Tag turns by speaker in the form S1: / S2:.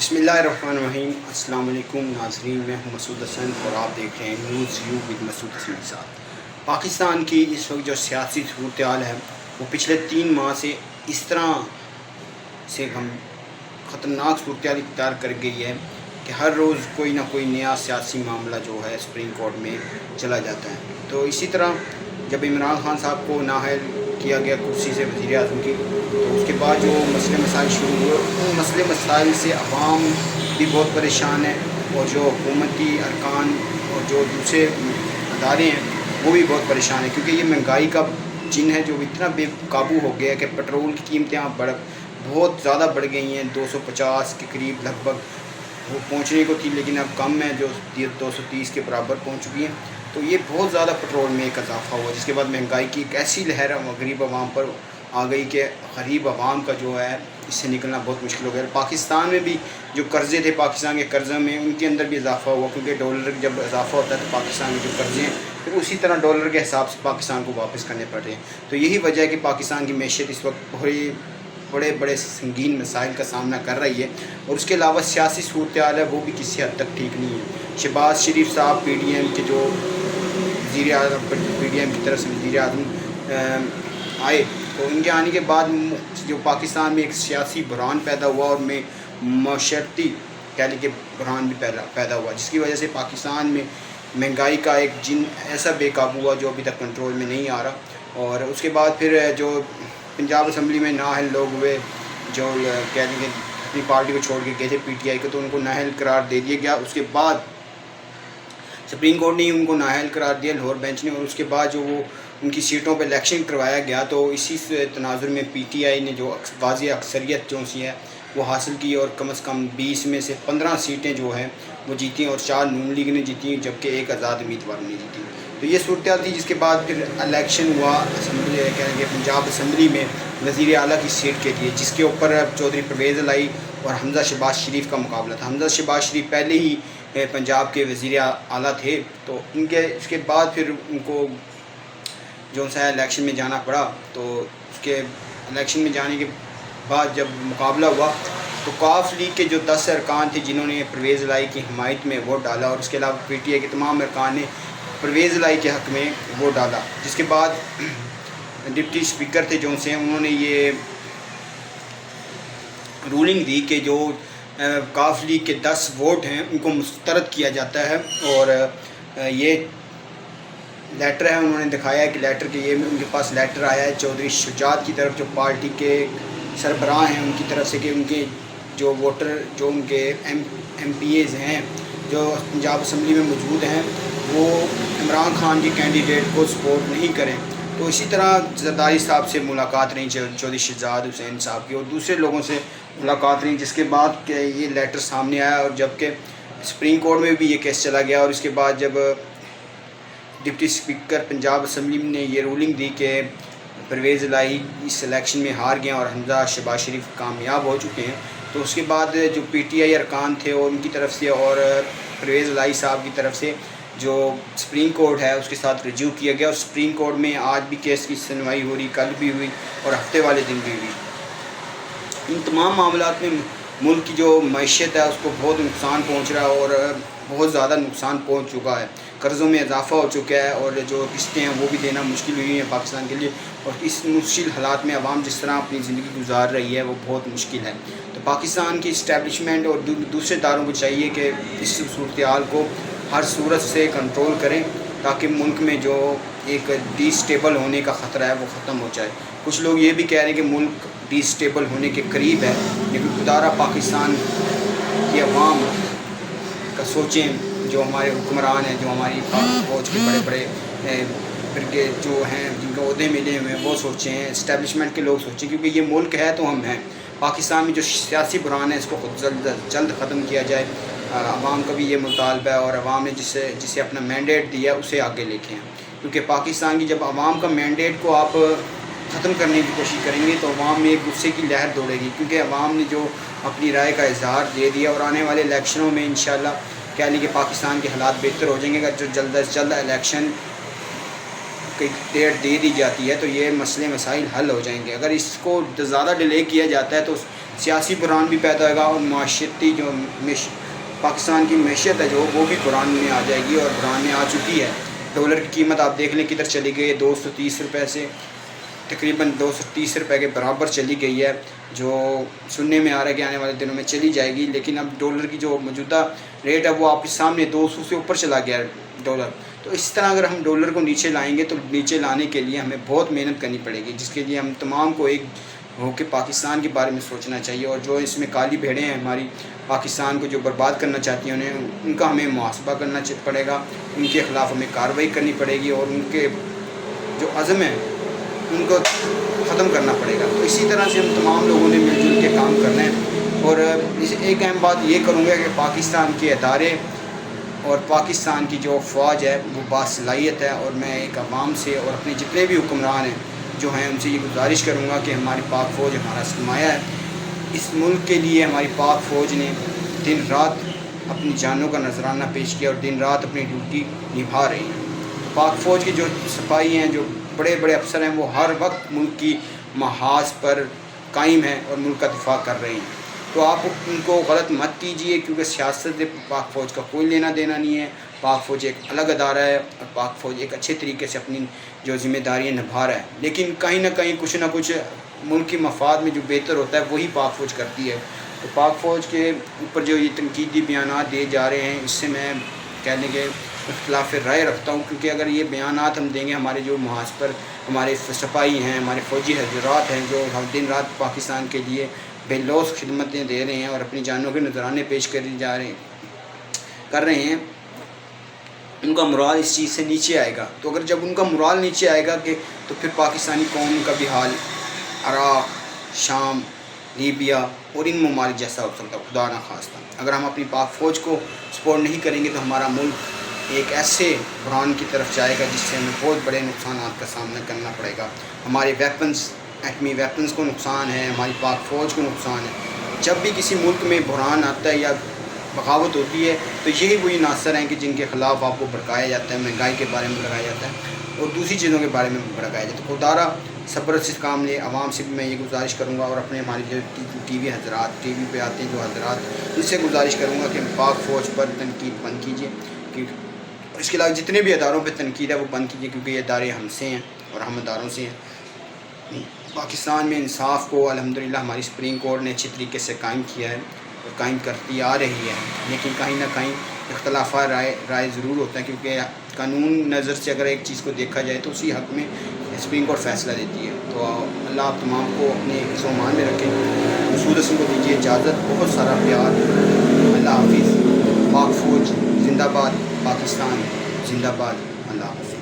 S1: بسم اللہ الرحمن الرحیم۔ السلام علیکم ناظرین، میں ہوں مسعود حسن اور آپ دیکھ رہے ہیں نیوز یو ود مسعود حسن کے ساتھ۔ پاکستان کی اس وقت جو سیاسی صورتحال ہے وہ پچھلے 3 ماہ سے اس طرح سے خطرناک صورتحال اختیار کر گئی ہے کہ ہر روز کوئی نہ کوئی نیا سیاسی معاملہ جو ہے سپریم کورٹ میں چلا جاتا ہے۔ تو اسی طرح جب عمران خان صاحب کو نااہل کیا گیا کرسی سے وزیر اعظم کی، تو اس کے بعد جو مسئلے مسائل شروع ہوئے، ان مسئلے مسائل سے عوام بھی بہت پریشان ہے اور جو حکومتی ارکان اور جو دوسرے ادارے ہیں وہ بھی بہت پریشان ہیں، کیونکہ یہ مہنگائی کا جن ہے جو اتنا بے قابو ہو گیا ہے کہ پیٹرول کی قیمتیں بہت زیادہ بڑھ گئی ہیں، 250 کے قریب لگ بھگ وہ پہنچنے کو تھی، لیکن اب کم ہے، جو 230 کے برابر پہنچ چکی ہیں۔ تو یہ بہت زیادہ پیٹرول میں ایک اضافہ ہوا، جس کے بعد مہنگائی کی ایک ایسی لہر غریب عوام پر آ گئی کہ غریب عوام کا جو ہے اس سے نکلنا بہت مشکل ہو گیا۔ پاکستان میں بھی جو قرضے تھے، پاکستان کے قرضوں میں ان کے اندر بھی اضافہ ہوا، کیونکہ ڈالر جب اضافہ ہوتا ہے تو پاکستان کے جو قرضے ہیں پھر اسی طرح ڈالر کے حساب سے پاکستان کو واپس کرنے پڑ رہے ہیں۔ تو یہی وجہ ہے کہ پاکستان کی معیشت اس وقت بڑے سنگین مسائل کا سامنا کر رہی ہے، اور اس کے علاوہ سیاسی صورتحال ہے وہ بھی کسی حد تک ٹھیک نہیں ہے۔ شہباز شریف صاحب پی ڈی ایم کے جو وزیر اعظم پی ڈی ایم کی طرف سے وزیر اعظم آئے، تو ان کے آنے کے بعد جو پاکستان میں ایک سیاسی بحران پیدا ہوا اور معاشرتی کہہ لیں کہ بحران بھی پیدا ہوا، جس کی وجہ سے پاکستان میں مہنگائی کا ایک جن ایسا بے قابو ہوا جو ابھی تک کنٹرول میں نہیں آ رہا۔ اور اس کے بعد پھر جو پنجاب اسمبلی میں نااہل لوگ ہوئے، جو کہہ لیں کہ اپنی پارٹی کو چھوڑ کے گئے تھے پی ٹی آئی کو، تو ان کو نااہل قرار دے دیا گیا۔ اس کے بعد سپریم کورٹ نے ان کو نااہل قرار دیا، لاہور بینچ نے، اور اس کے بعد جو وہ ان کی سیٹوں پہ الیکشن کروایا گیا، تو اسی تناظر میں پی ٹی آئی نے جو واضح اکثریت جو سی ہے وہ حاصل کی، اور کم از کم 20 میں سے 15 سیٹیں جو ہیں وہ جیتیں، اور 4 نون لیگ نے جیتی، جبکہ 1 آزاد امیدوار نے جیتی۔ تو یہ صورتحال تھی، جس کے بعد پھر الیکشن ہوا اسمبلی کہیں گے پنجاب اسمبلی میں وزیر اعلیٰ کی سیٹ کے لیے، جس کے اوپر چودھری پرویز الہی اور حمزہ شہباز شریف کا مقابلہ تھا۔ حمزہ شہباز شریف پہلے ہی پنجاب کے وزیر اعلیٰ تھے، تو اس کے بعد پھر ان کو جو سا الیکشن میں جانا پڑا۔ تو اس کے الیکشن میں جانے کے بعد جب مقابلہ ہوا تو کاف لیگ کے جو 10 ارکان تھے جنہوں نے پرویز الہی کی حمایت میں ووٹ ڈالا، اور اس کے علاوہ پی ٹی آئی کے تمام ارکان نے پرویز الہی کے حق میں ووٹ ڈالا، جس کے بعد ڈپٹی اسپیکر تھے جو سے انہوں نے یہ رولنگ دی کہ جو کاف لیگ کے 10 ووٹ ہیں ان کو مسترد کیا جاتا ہے، اور یہ لیٹر ہے، انہوں نے دکھایا ہے کہ لیٹر کے یہ ان کے پاس لیٹر آیا ہے چودھری شجاعت کی طرف، جو پارٹی کے سربراہ ہیں ان کی طرف سے، کہ ان کے جو ووٹر جو ان کے ایم پی ایز ہیں جو پنجاب اسمبلی میں موجود ہیں وہ عمران خان کے کینڈیڈیٹ کو سپورٹ نہیں کریں۔ تو اسی طرح زرداری صاحب سے ملاقات رہی، چودھری شہزاد حسین صاحب کی، اور دوسرے لوگوں سے ملاقات رہی، جس کے بعد کہ یہ لیٹر سامنے آیا، اور جبکہ سپریم کورٹ میں بھی یہ کیس چلا گیا، اور اس کے بعد جب ڈپٹی اسپیکر پنجاب اسمبلی نے یہ رولنگ دی کہ پرویز الہی اس الیکشن میں ہار گئے اور حمزہ شہباز شریف کامیاب ہو چکے ہیں، تو اس کے بعد جو پی ٹی آئی ارکان تھے اور ان کی طرف سے اور پرویز الہی صاحب کی طرف سے جو سپریم کورٹ ہے اس کے ساتھ رجوع کیا گیا، اور سپریم کورٹ میں آج بھی کیس کی سنوائی ہو رہی، کل بھی ہوئی اور ہفتے والے دن بھی ہوئی۔ ان تمام معاملات میں ملک کی جو معیشت ہے اس کو بہت نقصان پہنچ رہا ہے، اور بہت زیادہ نقصان پہنچ چکا ہے، قرضوں میں اضافہ ہو چکا ہے، اور جو قسطیں ہیں وہ بھی دینا مشکل ہوئی ہیں پاکستان کے لیے، اور اس مشکل حالات میں عوام جس طرح اپنی زندگی گزار رہی ہے وہ بہت مشکل ہے۔ تو پاکستان کی اسٹیبلشمنٹ اور دوسرے اداروں کو چاہیے کہ اس صورتحال کو ہر صورت سے کنٹرول کریں، تاکہ ملک میں جو ایک ڈی اسٹیبل ہونے کا خطرہ ہے وہ ختم ہو جائے۔ کچھ لوگ یہ بھی کہہ رہے ہیں کہ ملک ڈی اسٹیبل ہونے کے قریب ہے، لیکن خدارہ پاکستان کی عوام کا سوچیں، جو ہمارے حکمران ہیں، جو ہماری فوج کے بڑے بڑے جو ہیں جن کو عہدے ملے ہوئے ہیں وہ سوچیں، اسٹیبلشمنٹ کے لوگ سوچیں، کیونکہ یہ ملک ہے تو ہم ہیں۔ پاکستان میں جو سیاسی بحران ہے اس کو خود جلد ختم کیا جائے، عوام کا بھی یہ مطالبہ ہے، اور عوام نے جسے اپنا مینڈیٹ دیا اسے آگے لے کے ہیں، کیونکہ پاکستان کی جب عوام کا مینڈیٹ کو آپ ختم کرنے کی کوشش کریں گے تو عوام میں ایک غصے کی لہر دوڑے گی، کیونکہ عوام نے جو اپنی رائے کا اظہار دے دیا، اور آنے والے الیکشنوں میں انشاءاللہ کہہ لیں کہ پاکستان کے حالات بہتر ہو جائیں گے۔ اگر جو جلد از جلد الیکشن کی ڈیٹ دے دی جاتی ہے تو یہ مسئلے مسائل حل ہو جائیں گے۔ اگر اس کو زیادہ ڈیلے کیا جاتا ہے تو سیاسی بحران بھی پیدا ہوگا اور معاشرتی جو پاکستان کی معیشت ہے جو وہ بھی بحران میں آ جائے گی، اور بحران میں آ چکی ہے۔ ڈالر کی قیمت آپ دیکھ لیں کدھر چلی گئی ہے، 230 روپے سے تقریباً 230 روپے کے برابر چلی گئی ہے، جو سننے میں آ رہا ہے کہ آنے والے دنوں میں چلی جائے گی۔ لیکن اب ڈالر کی جو موجودہ ریٹ ہے وہ آپ کے سامنے 200 سے اوپر چلا گیا ہے ڈالر۔ تو اس طرح اگر ہم ڈالر کو نیچے لائیں گے تو نیچے لانے کے لیے ہمیں بہت محنت کرنی پڑے گی، جس کے لیے ہم تمام کو ایک ہو کے پاکستان کے بارے میں سوچنا چاہیے، اور جو اس میں کالی بھیڑیں ہیں ہماری پاکستان کو جو برباد کرنا چاہتی ہیں ان کا ہمیں محاسبہ کرنا پڑے گا، ان کے خلاف ہمیں کارروائی کرنی پڑے گی، اور ان کے جو عزم ہیں ان کو ختم کرنا پڑے گا۔ تو اسی طرح سے ہم تمام لوگوں نے مل جل کے کام کرنا ہے، اور ایک اہم بات یہ کروں گا کہ پاکستان کے ادارے اور پاکستان کی جو فوج ہے وہ باصلاحیت ہے، اور میں ایک عوام سے اور اپنے جتنے بھی حکمران ہیں جو ہیں ان سے یہ گزارش کروں گا کہ ہماری پاک فوج ہمارا سرمایہ ہے۔ اس ملک کے لیے ہماری پاک فوج نے دن رات اپنی جانوں کا نذرانہ پیش کیا اور دن رات اپنی ڈیوٹی نبھا رہی ہیں۔ پاک فوج کے جو سپاہی ہیں، جو بڑے بڑے افسر ہیں، وہ ہر وقت ملک کی محاذ پر قائم ہیں اور ملک کا دفاع کر رہے ہیں۔ تو آپ ان کو غلط مت کیجئے، کیونکہ سیاست سے پاک فوج کا کوئی لینا دینا نہیں ہے۔ پاک فوج ایک الگ ادارہ ہے، اور پاک فوج ایک اچھے طریقے سے اپنی جو ذمہ داریاں نبھا رہا ہے، لیکن کہیں نہ کہیں کچھ نہ کچھ ملک کی مفاد میں جو بہتر ہوتا ہے وہی پاک فوج کرتی ہے۔ تو پاک فوج کے اوپر جو یہ تنقیدی بیانات دیے جا رہے ہیں، اس سے میں کہنے کے اختلاف رائے رکھتا ہوں، کیونکہ اگر یہ بیانات ہم دیں گے ہمارے جو محاذ پر ہمارے سپاہی ہیں، ہمارے فوجی حضرات ہیں جو دن رات پاکستان کے لیے بے لوث خدمتیں دے رہے ہیں اور اپنی جانوں کے نذرانے پیش کر رہے ہیں، ان کا مرال اس چیز سے نیچے آئے گا۔ تو اگر جب ان کا مرال نیچے آئے گا تو پھر پاکستانی قوم کا بھی حال عراق، شام، لیبیا اور ان ممالک جیسا ہو سکتا ہے، خدا نہ خواستہ۔ اگر ہم اپنی پاک فوج کو سپورٹ نہیں کریں گے تو ہمارا ملک ایک ایسے بحران کی طرف جائے گا جس سے ہمیں بہت بڑے نقصانات کا سامنا کرنا پڑے گا۔ ہمارے ایٹمی ویپنز کو نقصان ہے، ہماری پاک فوج کو نقصان ہے۔ جب بھی کسی ملک میں بحران آتا ہے یا بغاوت ہوتی ہے تو یہی وہی عناصر ہیں کہ جن کے خلاف آپ کو بھڑکایا جاتا ہے، مہنگائی کے بارے میں بھڑکایا جاتا ہے اور دوسری چیزوں کے بارے میں بھڑکایا جاتا ہے۔ خدا را صبر سے کام لے۔ عوام سے بھی میں یہ گزارش کروں گا، اور اپنے ہمارے جو ٹی وی حضرات، ٹی وی پہ آتے ہیں جو حضرات، ان سے گزارش کروں گا کہ پاک فوج پر تنقید بند کیجیے، اس کے علاوہ جتنے بھی اداروں پہ تنقید ہے وہ بند کیجیے، کیونکہ یہ ادارے ہم سے ہیں اور ہم اداروں سے ہیں۔ پاکستان میں انصاف کو الحمدللہ ہماری سپریم کورٹ نے اچھی طریقے سے قائم کیا ہے اور قائم کرتی آ رہی ہے، لیکن کہیں نہ کہیں اختلافات رائے ضرور ہوتا ہے، کیونکہ قانون نظر سے اگر ایک چیز کو دیکھا جائے تو اسی حق میں سپریم کورٹ فیصلہ دیتی ہے۔ تو اللہ آپ تمام کو اپنے حفظ و امان میں رکھیں۔ مسعود حسن کو دیجیے اجازت، بہت سارا پیار۔ اللہ حافظ۔ پاک فوج زندہ باد، پاکستان زندہ باد۔ اللہ حافظ۔